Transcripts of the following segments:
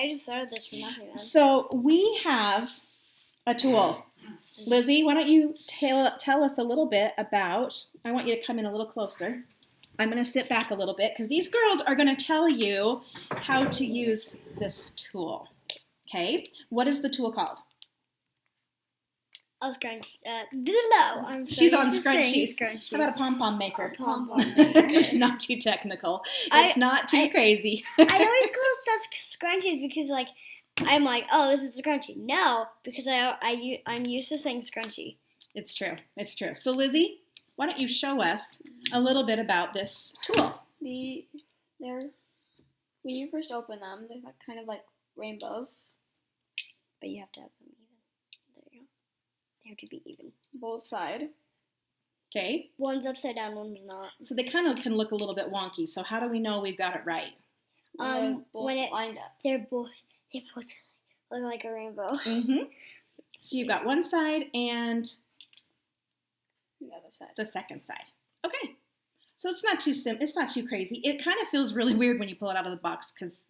I just thought of this for nothing. Then. So we have a tool. Lizzie, why don't you tell us a little bit about, I want you to come in a little closer. I'm going to sit back a little bit because these girls are going to tell you how to use this tool. Okay, what is the tool called? Oh, scrunch. No, I'm so She's on used to saying scrunchies. How about a Pom Pom maker? A Pom Pom maker. It's not too technical. It's not too crazy. I always call stuff scrunchies because, like, I'm like, oh, this is a scrunchie. No, because I'm used to saying scrunchie. It's true. It's true. So, Lizzie, why don't you show us a little bit about this tool? When you first open them, they're kind of like rainbows. But you have to have them even. There you go. They have to be even. Both sides. Okay. One's upside down, one's not. So they kind of can look a little bit wonky. So how do we know we've got it right? When it lined up. They both look like a rainbow. Mm-hmm. So you've got one side and the other side. The second side. Okay. So it's not too it's not too crazy. It kind of feels really weird when you pull it out of the box because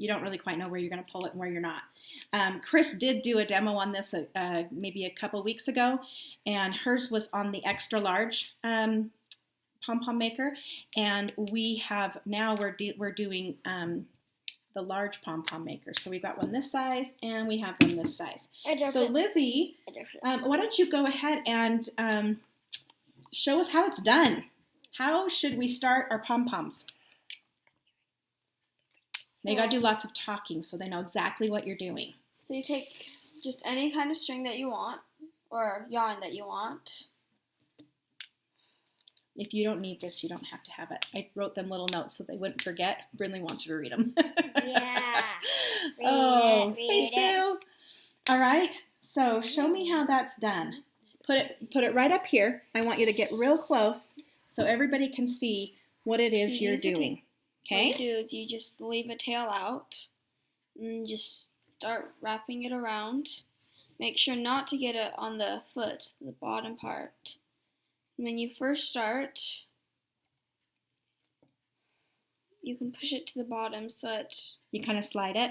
you don't really quite know where you're going to pull it and where you're not. Chris did do a demo on this maybe a couple weeks ago, and hers was on the extra large Pom Pom maker, and we're doing the large Pom Pom maker. So we've got one this size, and we have one this size. So Lizzie, why don't you go ahead and show us how it's done. How should we start our Pom Poms? Now you gotta do lots of talking so they know exactly what you're doing. So you take just any kind of string that you want, or yarn that you want. If you don't need this, you don't have to have it. I wrote them little notes so they wouldn't forget. Brinley wants her to read them. Yeah. Read it. Sue. All right. So show me how that's done. Put it right up here. I want you to get real close so everybody can see what it is you're doing. Okay. What you do is you just leave a tail out and just start wrapping it around. Make sure not to get it on the foot, the bottom part. When you first start, you can push it to the bottom so that you kind of slide it.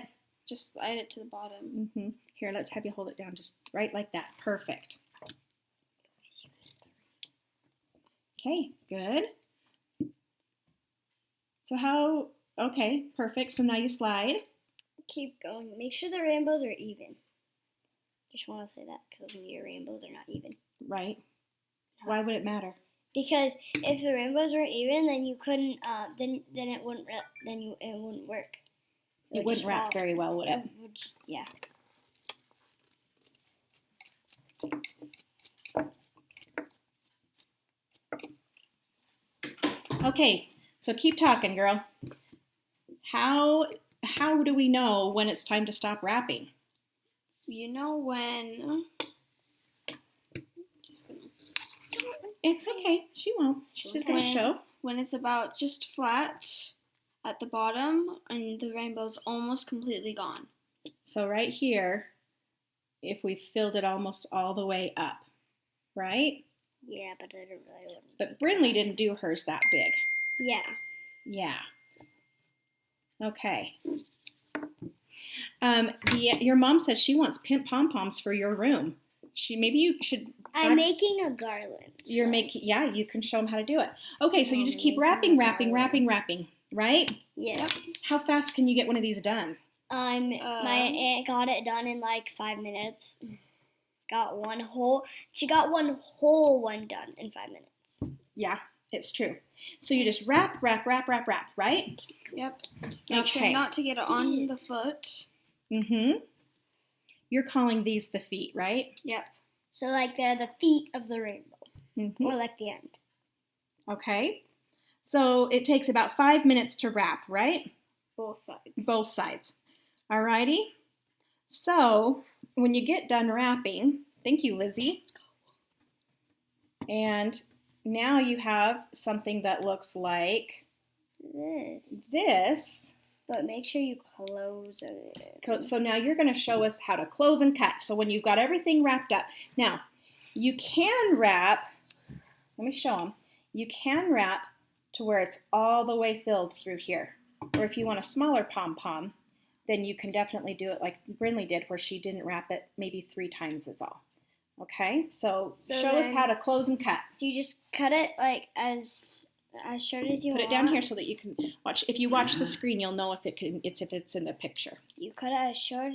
Just slide it to the bottom. Mm-hmm. Here, let's have you hold it down just right like that. Perfect. Okay, good. So okay, perfect. So now you slide. Keep going. Make sure the rainbows are even. Just want to say that because your rainbows are not even. Right. Why would it matter? Because if the rainbows weren't even, then you couldn't. Then it wouldn't. It wouldn't work. It wouldn't wrap very well, would it? Yeah. Okay. So keep talking, girl. How do we know when it's time to stop wrapping? You know when. It's okay. She won't. She's going to show. When it's about just flat at the bottom and the rainbow's almost completely gone. So right here, if we filled it almost all the way up, right? Yeah, but I don't really want to. But Brinley didn't do hers that big. Yeah. Yeah. Okay. Your mom says she wants pom poms for your room. Maybe you should. I'm making a garland. You're making. Yeah, you can show them how to do it. Okay, so you just keep wrapping, right? Yeah. How fast can you get one of these done? My aunt got it done in like 5 minutes. She got one whole one done in 5 minutes. Yeah, it's true. So you just wrap, right? Yep. Make sure not to get it on the foot. Mm-hmm. You're calling these the feet, right? Yep. So like they're the feet of the rainbow. Mm-hmm. Or like the end. Okay. So it takes about 5 minutes to wrap, right? Both sides. Both sides. Alrighty. So when you get done wrapping, thank you, Lizzie. And now you have something that looks like this. But make sure you close it. So now you're going to show us how to close and cut. So when you've got everything wrapped up. Now, you can wrap, let me show them. You can wrap to where it's all the way filled through here. Or if you want a smaller pom-pom, then you can definitely do it like Brinley did, where she didn't wrap it, maybe 3 times is all. Okay, so show us how to close and cut. So you just cut it like as short as you want. Put it down here so that you can watch. If you watch the screen, you'll know if it's in the picture. You cut it as short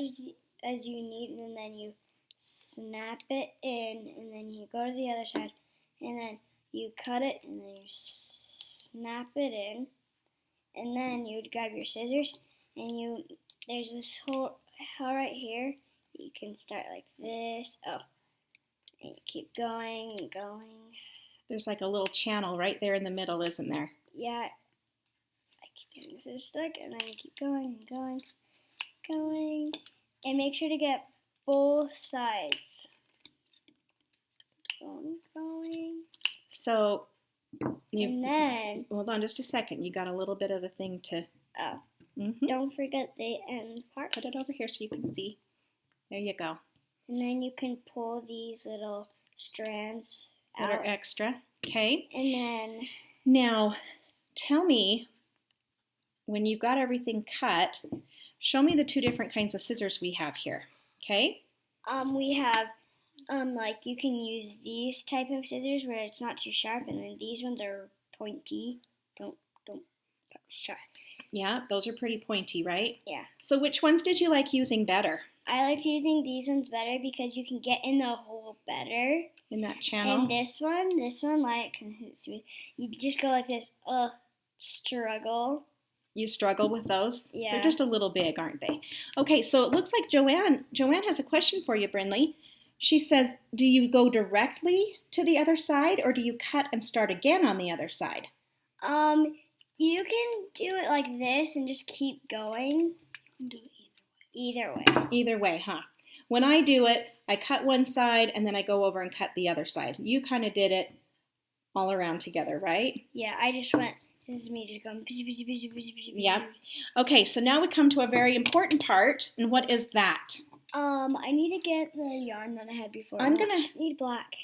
as you need, and then you snap it in, and then you go to the other side, and then you cut it, and then you snap it in, and then you would grab your scissors, and there's this hole right here. You can start like this. Oh. And you keep going and going. There's like a little channel right there in the middle, isn't there? Yeah. I keep getting this stuck, and then you keep going and going. And make sure to get both sides. Going. So, and then... Hold on just a second. You got a little bit of a thing to... Oh. Mm-hmm. Don't forget the end part. Put it over here so you can see. There you go. And then you can pull these little strands out. That are extra. Okay. And then... Now, tell me, when you've got everything cut, show me the 2 different kinds of scissors we have here. Okay? We have, like, you can use these type of scissors where it's not too sharp, and then these ones are pointy. Don't sharp. Yeah, those are pretty pointy, right? Yeah. So which ones did you like using better? I like using these ones better because you can get in the hole better. In that channel? And this one, like, you just go like this. Struggle. You struggle with those? Yeah. They're just a little big, aren't they? Okay, so it looks like Joanne has a question for you, Brinley. She says, do you go directly to the other side, or do you cut and start again on the other side? You can do it like this and just keep going. You can do it either way. Either way, huh? When I do it, I cut one side and then I go over and cut the other side. You kind of did it all around together, right? Yeah, I just went, this is me just going. Yeah. Okay, so now we come to a very important part, and what is that? I need to get the yarn that I had before. I need black.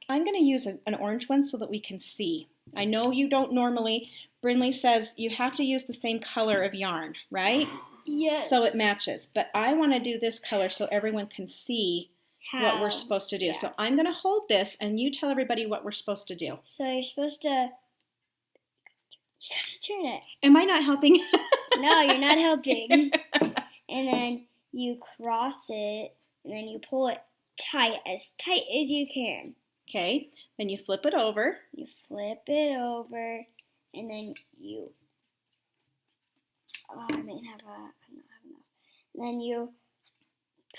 I'm gonna use an orange one so that we can see. I know you don't normally. Brinley says you have to use the same color of yarn, right? Yes. So it matches. But I want to do this color so everyone can see what we're supposed to do. Yeah. So I'm going to hold this, and you tell everybody what we're supposed to do. So you're supposed to... You gotta turn it. Am I not helping? No, you're not helping. And then you cross it, and then you pull it as tight as you can. Okay. Then you flip it over. You flip it over, and then you... Oh, I don't have enough. Then you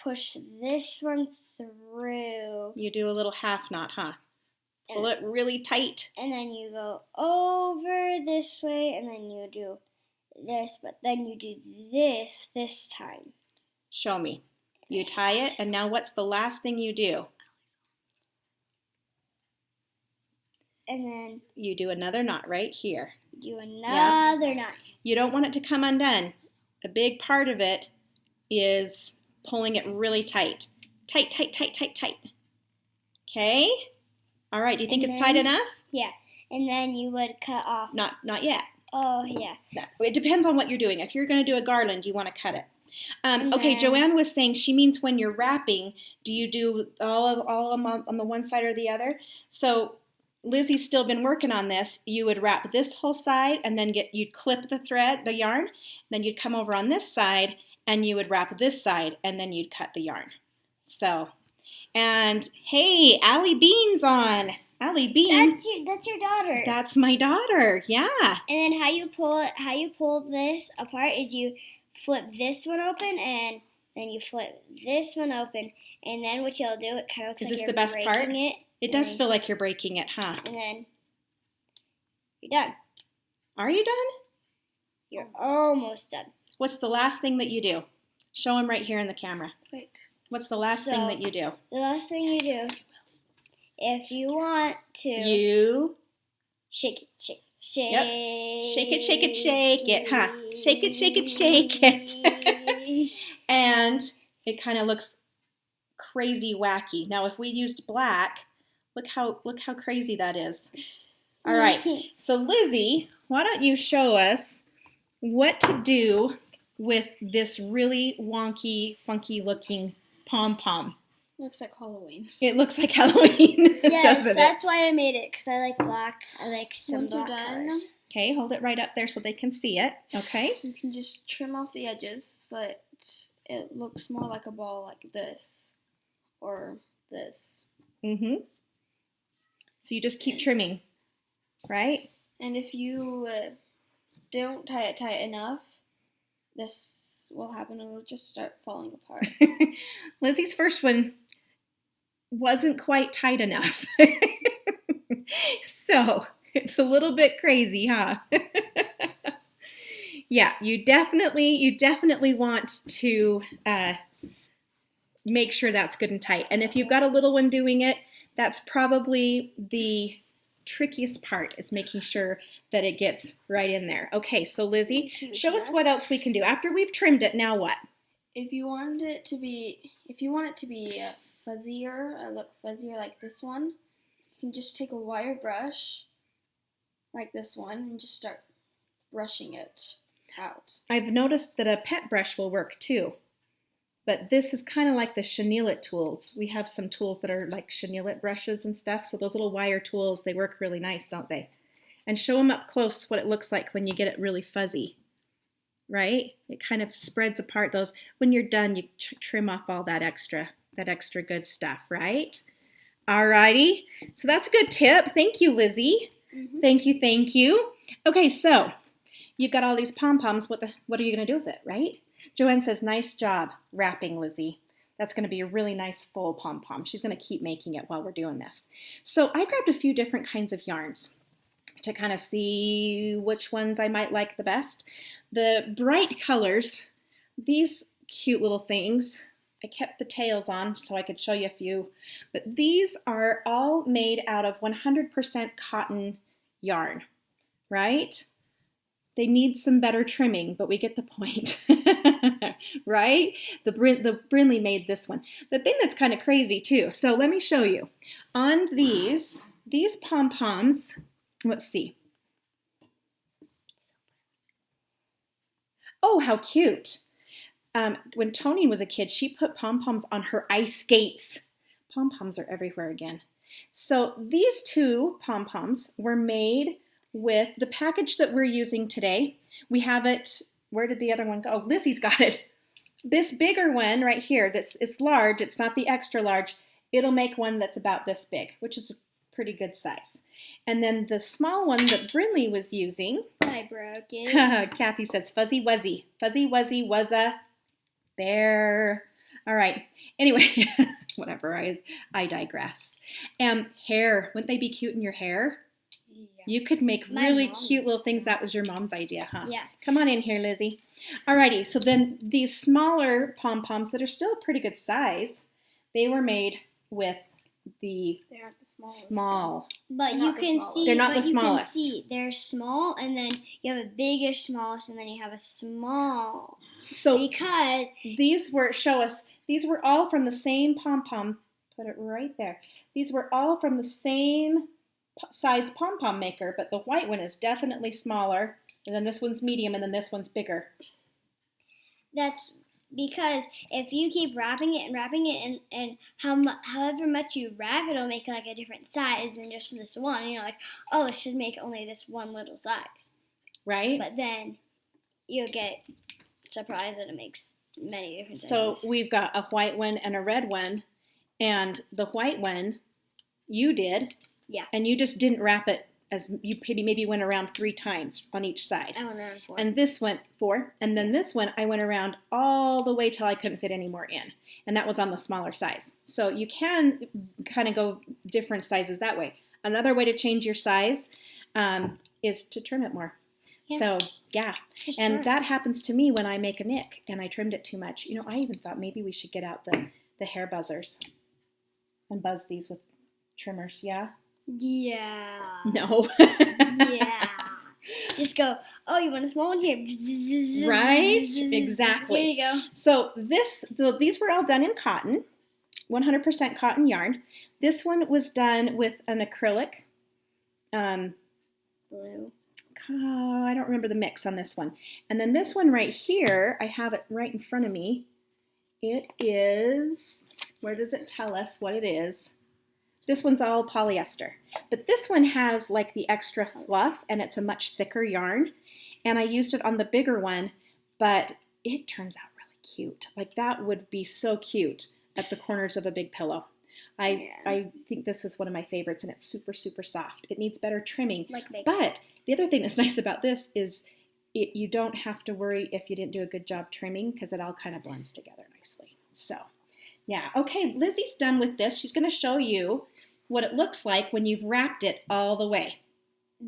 push this one through. You do a little half knot, huh? Pull it really tight. And then you go over this way, and then you do this, but then you do this time. Show me. You tie it, and now what's the last thing you do? And then you do another knot right here. Do another knot. You don't want it to come undone. A big part of it is pulling it really tight. Tight. Okay? All right, do you think it's tight enough? Yeah. And then you would cut off. Not yet. Oh, yeah. It depends on what you're doing. If you're going to do a garland, you want to cut it. Okay, Joanne was saying she means when you're wrapping, do you do all on the one side or the other? So Lizzie's still been working on this. You would wrap this whole side, and then you'd clip the yarn, then you'd come over on this side, and you would wrap this side, and then you'd cut the yarn. So, and hey, Allie Bean's on. Allie Bean. That's your daughter. That's my daughter. Yeah. And then how you pull this apart is you flip this one open, and then you flip this one open, and then what you'll do, it kind of looks like you're breaking it. It does feel like you're breaking it, huh? And then you're done. Are you done? You're almost done. What's the last thing that you do? Show him right here in the camera. Wait. What's the last thing that you do? The last thing you do, if you want to... You... Shake it. Yep. Shake it, huh? Shake it. And it kind of looks crazy wacky. Now, if we used black, look how crazy that is. All right. So, Lizzie, why don't you show us what to do with this really wonky, funky looking pom-pom. Looks like Halloween. It looks like Halloween, Yes, doesn't that's why I made it, because I like black. I like some Once you're black done, colors. Okay, hold it right up there so they can see it. Okay. you can just trim off the edges so that it looks more like a ball like this or this. Mm-hmm. So you just keep trimming, right? And if you don't tie it tight enough, this will happen. It will just start falling apart. Lizzie's first one wasn't quite tight enough. So it's a little bit crazy, huh? Yeah, you definitely want to make sure that's good and tight. And if you've got a little one doing it, that's probably the trickiest part, is making sure that it gets right in there. Okay, so Lizzie, show us what else we can do. After we've trimmed it, now what? If you want it to be fuzzier, look fuzzier like this one, you can just take a wire brush like this one and just start brushing it out. I've noticed that a pet brush will work too, but this is kind of like the chenille tools. We have some tools that are like chenille brushes and stuff, so those little wire tools, they work really nice, don't they? And show them up close what it looks like when you get it really fuzzy, right? It kind of spreads apart those. When you're done, you trim off all that extra good stuff, right? Alrighty, so that's a good tip. Thank you, Lizzie. Mm-hmm. Thank you. Okay, so you've got all these pom-poms. What are you going to do with it, right? Joanne says, nice job wrapping, Lizzie. That's going to be a really nice full pom-pom. She's going to keep making it while we're doing this. So I grabbed a few different kinds of yarns to kind of see which ones I might like the best. The bright colors, these cute little things, I kept the tails on so I could show you a few, but these are all made out of 100% cotton yarn, right? They need some better trimming, but we get the point, right? The Brinley made this one. The thing that's kind of crazy too, so let me show you. On these pom-poms, let's see. Oh, how cute. When Tony was a kid, she put pom-poms on her ice skates. Pom-poms are everywhere again. So these two pom-poms were made with the package that we're using today. We have it, where did the other one go? Oh, Lizzie's got it. This bigger one right here, it's large, it's not the extra large. It'll make one that's about this big, which is a pretty good size. And then the small one that Brinley was using. I broke it. Kathy says, fuzzy wuzzy. Fuzzy wuzzy was a bear. All right. Anyway, whatever. I digress. Hair. Wouldn't they be cute in your hair? Yeah. You could make really cute little things. That was your mom's idea, huh? Yeah. Come on in here, Lizzie. Alrighty, so then these smaller pom-poms that are still a pretty good size, they were made with They aren't the smallest. small. But They're you not the can smallest. see. They're not but the you can smallest. see they're small, and then you have a bigger smallest, and then you have a small. So Because these were all from the same pom-pom. Put it right there. These were all from the same size pom-pom maker, but the white one is definitely smaller, and then this one's medium, and then this one's bigger. that's because if you keep wrapping it, and however much you wrap, it'll make like a different size than just this one. And you're like, oh, it should make only this one little size. Right? But then you'll get surprised that it makes many different So sizes. we've got a white one and a red one, and the white one you did. Yeah. And you just didn't wrap it, as you maybe went around 3 times on each side. I went around 4. And this went 4, and then this one I went around all the way till I couldn't fit any more in, and that was on the smaller size. So you can kind of go different sizes that way. Another way to change your size is to trim it more. Yeah. So yeah, Just and trim. that happens to me when I make a nick and I trimmed it too much. You know, I even thought maybe we should get out the hair buzzers and buzz these with trimmers. Yeah. Yeah. No. Yeah. Just go, oh, you want a small one here? Right? Exactly. Here you go. So these were all done in cotton, 100% cotton yarn. This one was done with an acrylic Blue. I don't remember the mix on this one. And then this one right here, I have it right in front of me. It is, where does it tell us what it is? This one's all polyester. But this one has like the extra fluff, and it's a much thicker yarn. And I used it on the bigger one, but it turns out really cute. Like that would be so cute at the corners of a big pillow. I think this is one of my favorites, and it's super, super soft. It needs better trimming. But the other thing that's nice about this is you don't have to worry if you didn't do a good job trimming, because it all kind of blends together nicely. So, yeah. Okay, Lizzie's done with this. She's going to show you what it looks like when you've wrapped it all the way.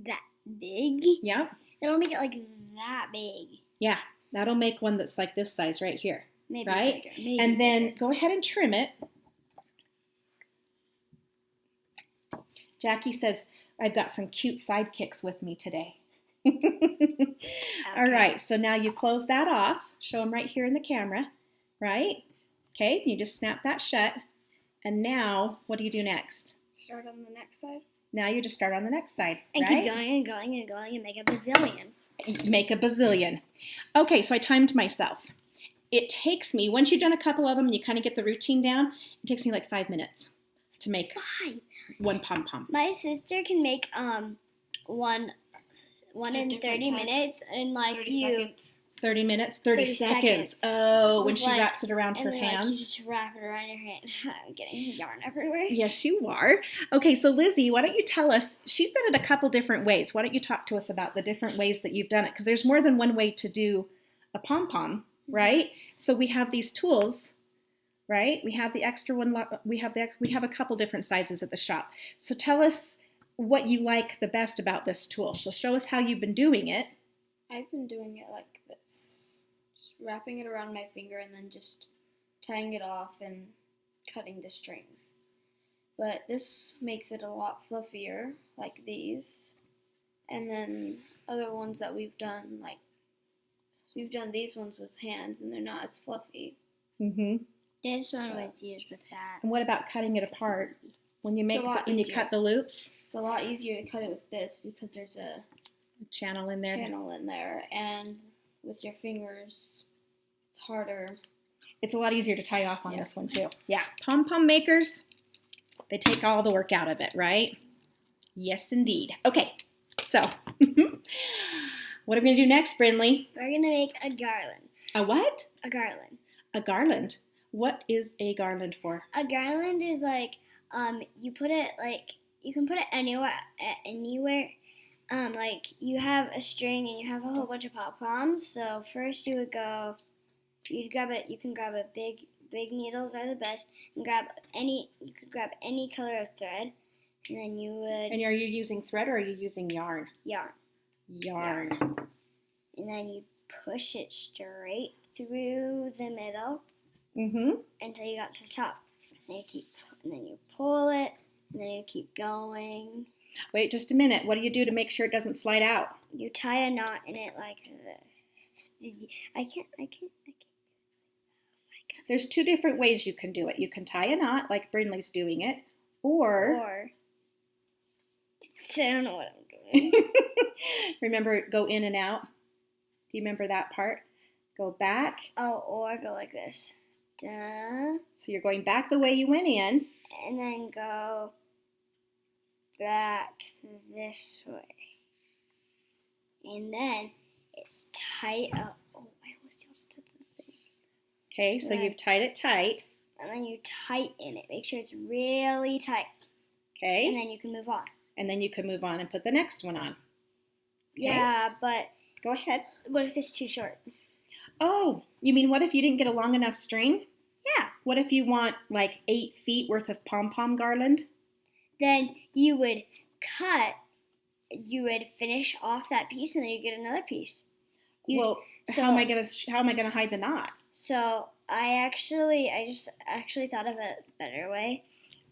That big? Yeah. It'll make it like that big. Yeah, that'll make one that's like this size right here. Maybe right? bigger. Maybe and then bigger. Go ahead and trim it. Jackie says, I've got some cute sidekicks with me today. Okay. All right, so now you close that off. Show them right here in the camera, right? Okay, you just snap that shut. And now, what do you do next? Start on the next side. Now you just start on the next side, And right? keep going and going and going and make a bazillion. Make a bazillion. Okay, so I timed myself. It takes me, once you've done a couple of them and you kind of get the routine down, it takes me like 5 minutes to make one pom-pom. My sister can make one At in different 30 time. minutes, and like 30 you. seconds. 30 minutes, 30 30 seconds. seconds. Oh, when With, she like- wraps it around her And then like, you hands. just wrap it around your hand. I'm getting yarn everywhere. Yes, you are. Okay, so Lizzie, why don't you tell us, she's done it a couple different ways. Why don't you talk to us about the different ways that you've done it? Because there's more than one way to do a pom-pom, right? So we have these tools, right? We have the extra one, we have a couple different sizes at the shop. So tell us what you like the best about this tool. So show us how you've been doing it. I've been doing it like this. Just wrapping it around my finger and then just tying it off and cutting the strings. But this makes it a lot fluffier, like these. And then other ones that we've done, like, so we've done these ones with hands and they're not as fluffy. Mm-hmm. This one was used with that. And what about cutting it apart? When you make It's a lot when you easier. cut the loops, It's a lot easier to cut it with this because there's a channel in there. channel in there, and with your fingers, it's harder. It's a lot easier to tie off on Yeah. this one too. Yeah, pom-pom makers, they take all the work out of it, right? Yes, indeed. Okay, so what are we gonna do next, Brinley? We're gonna make a garland. A what? A garland. A garland. What is a garland for? A garland is like you put it like you can put it anywhere. Like you have a string and you have a whole bunch of pom poms. So first you can grab a big needles are the best. You could grab any color of thread, and then you would And are you using thread or are you using yarn? yarn. Yarn. And then you push it straight through the middle Mm-hmm. until you got to the top. And then you pull it, and then you keep going. Wait just a minute. What do you do to make sure it doesn't slide out? You tie a knot in it like this. I can't. There's two different ways you can do it. You can tie a knot like Brinley's doing it, or Or I don't know what I'm doing. remember, go in and out. Do you remember that part? Go back. Or go like this. Duh. So you're going back the way you went in. And then go back this way. And then it's tight up. Oh, I almost used to the thing. Okay, so Right. you've tied it tight. And then you tighten it. Make sure it's really tight. Okay, And then you can move on. and then you can move on and put the next one on. Okay. Yeah, but Go ahead. what if it's too short? Oh, you mean what if you didn't get a long enough string? Yeah. What if you want like 8 feet worth of pom-pom garland? Then you would finish off that piece, and then you get another piece. How am I gonna hide the knot? So I just actually thought of a better way.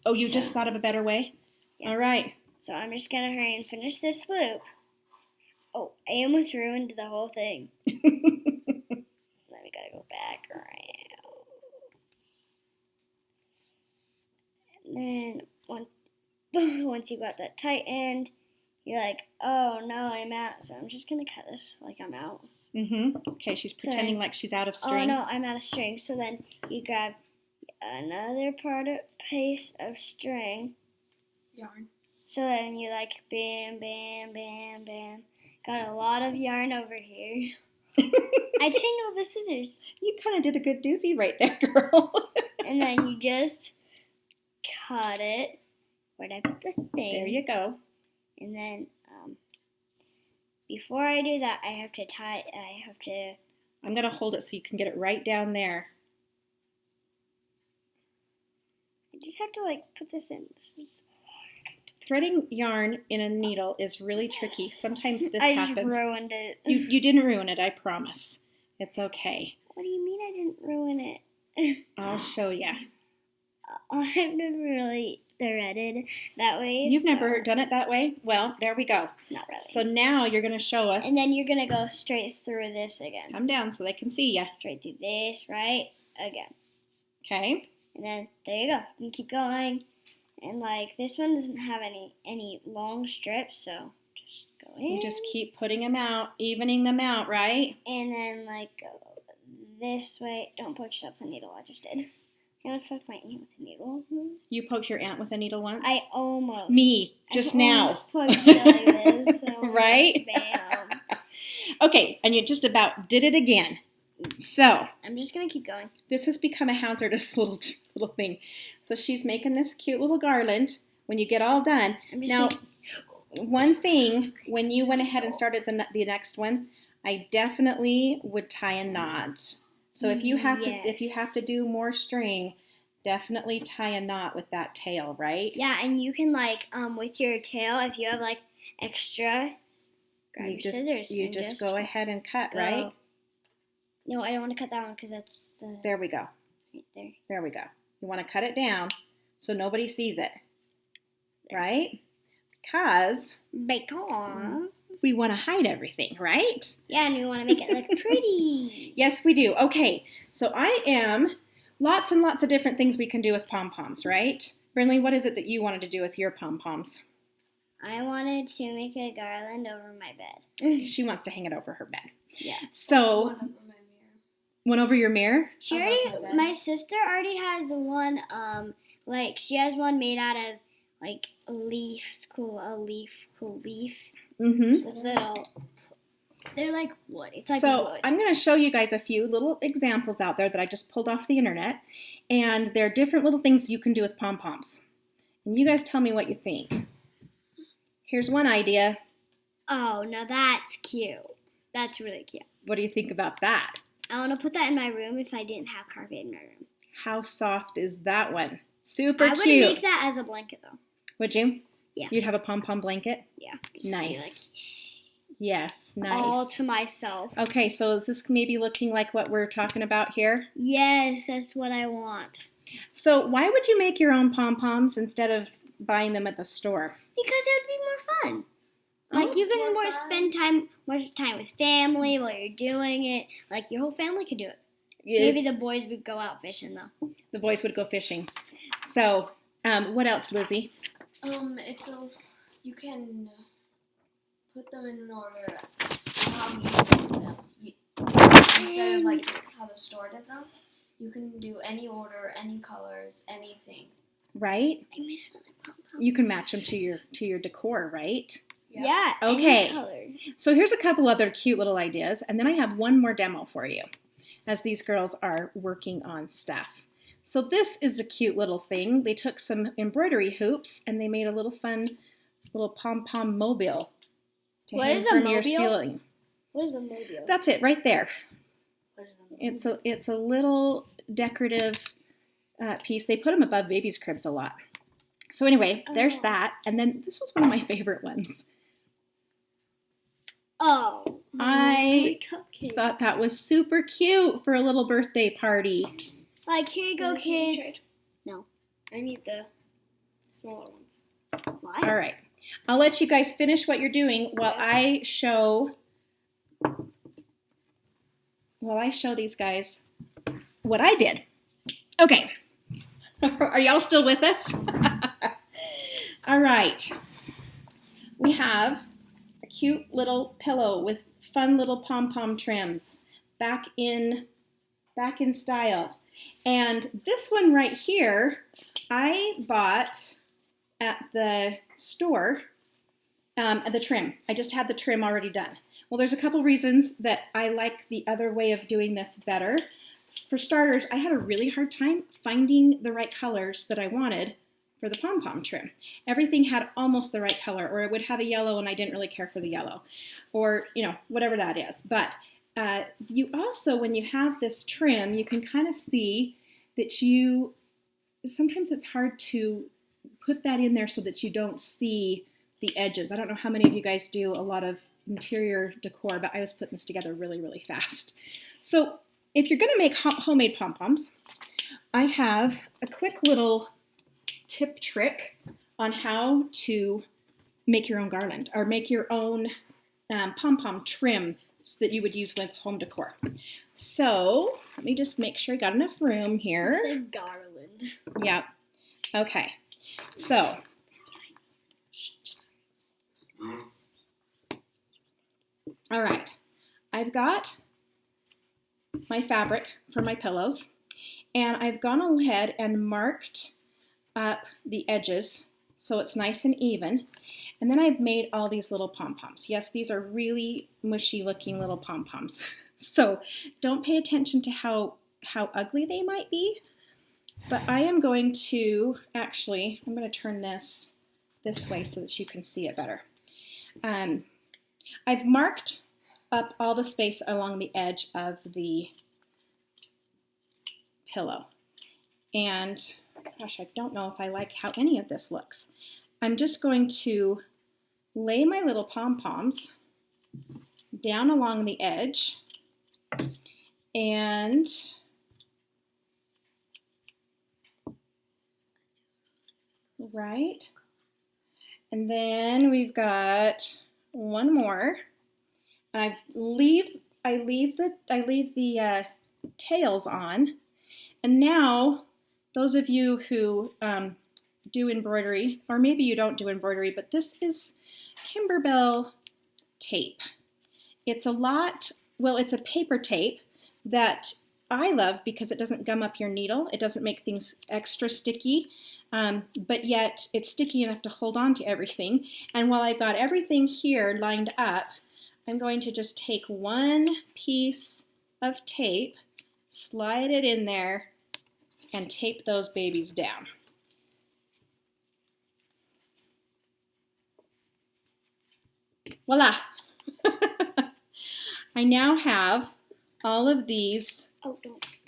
Oh, you just thought of a better way? Yeah. All right. So I'm just gonna hurry and finish this loop. Oh, I almost ruined the whole thing. Then we gotta go back around. And then once you got that tightened, you're like, oh no, I'm out. So I'm just gonna cut this like I'm out. Okay, she's pretending like she's out of string. Oh no, I'm out of string. So then you grab another piece of string. Yarn. So then you like bam, bam, bam, bam. Got a lot of yarn over here. I tangled the scissors. You kind of did a good doozy right there, girl. And then you just cut it. Where'd I put the thing? There you go. And then before I do that, I'm going to hold it so you can get it right down there. I just have to like put this in. This is Threading yarn in a needle is really tricky. Sometimes this I happens. just ruined it. You didn't ruin it, I promise. It's okay. What do you mean I didn't ruin it? I'll show you. I've never really threaded that way. You've never done it that way? Well, there we go. Not really. So now you're going to show us. And then you're going to go straight through this again. Come down so they can see you. Straight through this, right? Again. Okay. And then there you go. You can keep going. And like this one doesn't have any long strips, so just go in. You just keep putting them out, evening them out, right? And then like go this way. Don't poke yourself with a needle. I just did. I almost poked my aunt with a needle. You poked your aunt with a needle once? I almost. Me, just now. Almost poked you like this. So right? Bam. Okay, and you just about did it again. So I'm just gonna keep going. this has become a hazardous little thing. So she's making this cute little garland. When you get all done, now one thing when you went ahead and started the next one, I definitely would tie a knot. So if you have to do more string, definitely tie a knot with that tail, right? Yeah, and you can like with your tail if you have like extra, grab your scissors. You just go ahead and cut, right? No, I don't want to cut that one because that's the. There we go. Right there. There we go. You want to cut it down so nobody sees it, right? Because we want to hide everything, right? Yeah, and we want to make it look pretty. Yes, we do. Okay, so I am lots and lots of different things we can do with pom-poms, right? Brinley, what is it that you wanted to do with your pom-poms? I wanted to make a garland over my bed. She wants to hang it over her bed. Yeah. So, one over your mirror? My sister already has one, like, she has one made out of, like, a leaf. Mm-hmm. With little, they're like wood. It's like so wood. I'm going to show you guys a few little examples out there that I just pulled off the internet. And they're different little things you can do with pom-poms. And you guys tell me what you think. Here's one idea. Oh, now that's cute. That's really cute. What do you think about that? I want to put that in my room if I didn't have carpet in my room. How soft is that one? Super cute. I would make that as a blanket, though. Would you? Yeah. You'd have a pom-pom blanket? Yeah. Nice. Yes, nice. All to myself. Okay, so is this maybe looking like what we're talking about here? Yes, that's what I want. So why would you make your own pom-poms instead of buying them at the store? Because it would be more fun. Like you can spend more time with family while you're doing it. Like your whole family could do it. Yeah. Maybe the boys would go out fishing though. The boys would go fishing. So, what else, Lizzie? You can put them in an order how you do them. Instead of like how the store does them, you can do any order, any colors, anything. Right? I made another pom-pom. You can match them to your decor, right? Yeah. Okay. Any color. So here's a couple other cute little ideas, and then I have one more demo for you, as these girls are working on stuff. So this is a cute little thing. They took some embroidery hoops and they made a little fun little pom-pom mobile to hang from your ceiling. What is a mobile? That's it right there. What is a mobile? It's a little decorative piece. They put them above babies' cribs a lot. So anyway, there's that. And then this was one of my favorite ones. Oh, I thought that was super cute for a little birthday party. Like, here you go, kids. No, I need the smaller ones. What? All right. I'll let you guys finish what you're doing while I show these guys what I did. Okay. Are y'all still with us? All right. we have a cute little pillow with fun little pom-pom trims back in style. And this one right here, I bought at the store, the trim. I just had the trim already done. Well, there's a couple reasons that I like the other way of doing this better. For starters, I had a really hard time finding the right colors that I wanted for the pom-pom trim. Everything had almost the right color, or it would have a yellow and I didn't really care for the yellow, or whatever that is. But you also, when you have this trim, you can kind of see that sometimes it's hard to put that in there so that you don't see the edges. I don't know how many of you guys do a lot of interior decor, but I was putting this together really, really fast. So if you're going to make homemade pom-poms, I have a quick little tip trick on how to make your own garland or make your own pom-pom trim that you would use with home decor. So let me just make sure I got enough room here. Say garland. Yeah. Okay. So all right, I've got my fabric for my pillows, and I've gone ahead and marked up the edges so it's nice and even. And then I've made all these little pom-poms. Yes, these are really mushy looking little pom-poms. So don't pay attention to how ugly they might be. But I am going to, actually, I'm going to turn this way so that you can see it better. I've marked up all the space along the edge of the pillow. And gosh, I don't know if I like how any of this looks. I'm just going to lay my little pom-poms down along the edge and right. And then we've got one more. I leave the tails on. And now, those of you who do embroidery, or maybe you don't do embroidery, but this is Kimberbell tape. It's it's a paper tape that I love because it doesn't gum up your needle. It doesn't make things extra sticky, but yet it's sticky enough to hold on to everything. And while I've got everything here lined up, I'm going to just take one piece of tape, slide it in there, and tape those babies down. Voila! I now have all of these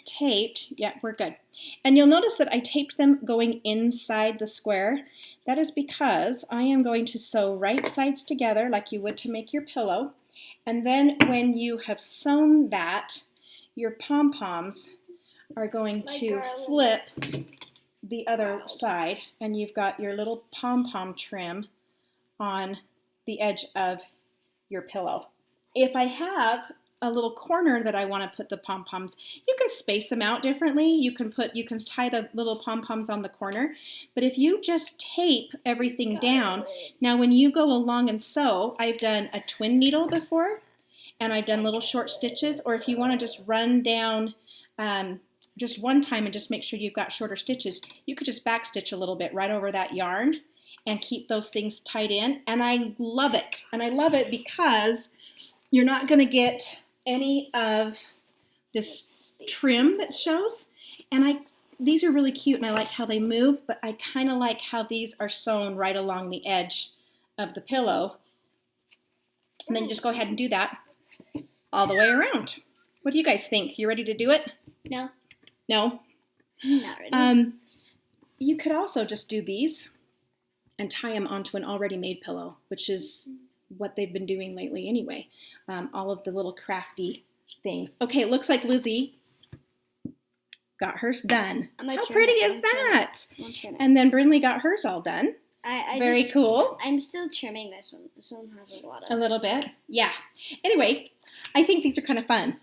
taped. Yeah, we're good. And you'll notice that I taped them going inside the square. That is because I am going to sew right sides together like you would to make your pillow. And then when you have sewn that, your pom-poms are going to flip the other side, and you've got your little pom-pom trim on the edge of your pillow. If I have a little corner that I want to put the pom-poms, you can space them out differently. You can tie the little pom-poms on the corner. But if you just tape everything down, now when you go along and sew, I've done a twin needle before, and I've done little short stitches, or if you want to just run down just one time and just make sure you've got shorter stitches, you could just back stitch a little bit right over that yarn and keep those things tied in. And I love it. And I love it because you're not going to get any of this trim that shows. And these are really cute, and I like how they move, but I kind of like how these are sewn right along the edge of the pillow. And then you just go ahead and do that all the way around. What do you guys think? You ready to do it? No. No? Not ready. You could also just do these and tie them onto an already made pillow, which is what they've been doing lately anyway. All of the little crafty things. Okay, it looks like Lizzie got hers done. How pretty is that? And then Brinley got hers all done. Very cool. I'm still trimming this one. This one has a lot of... A little bit? Yeah. Anyway, I think these are kind of fun.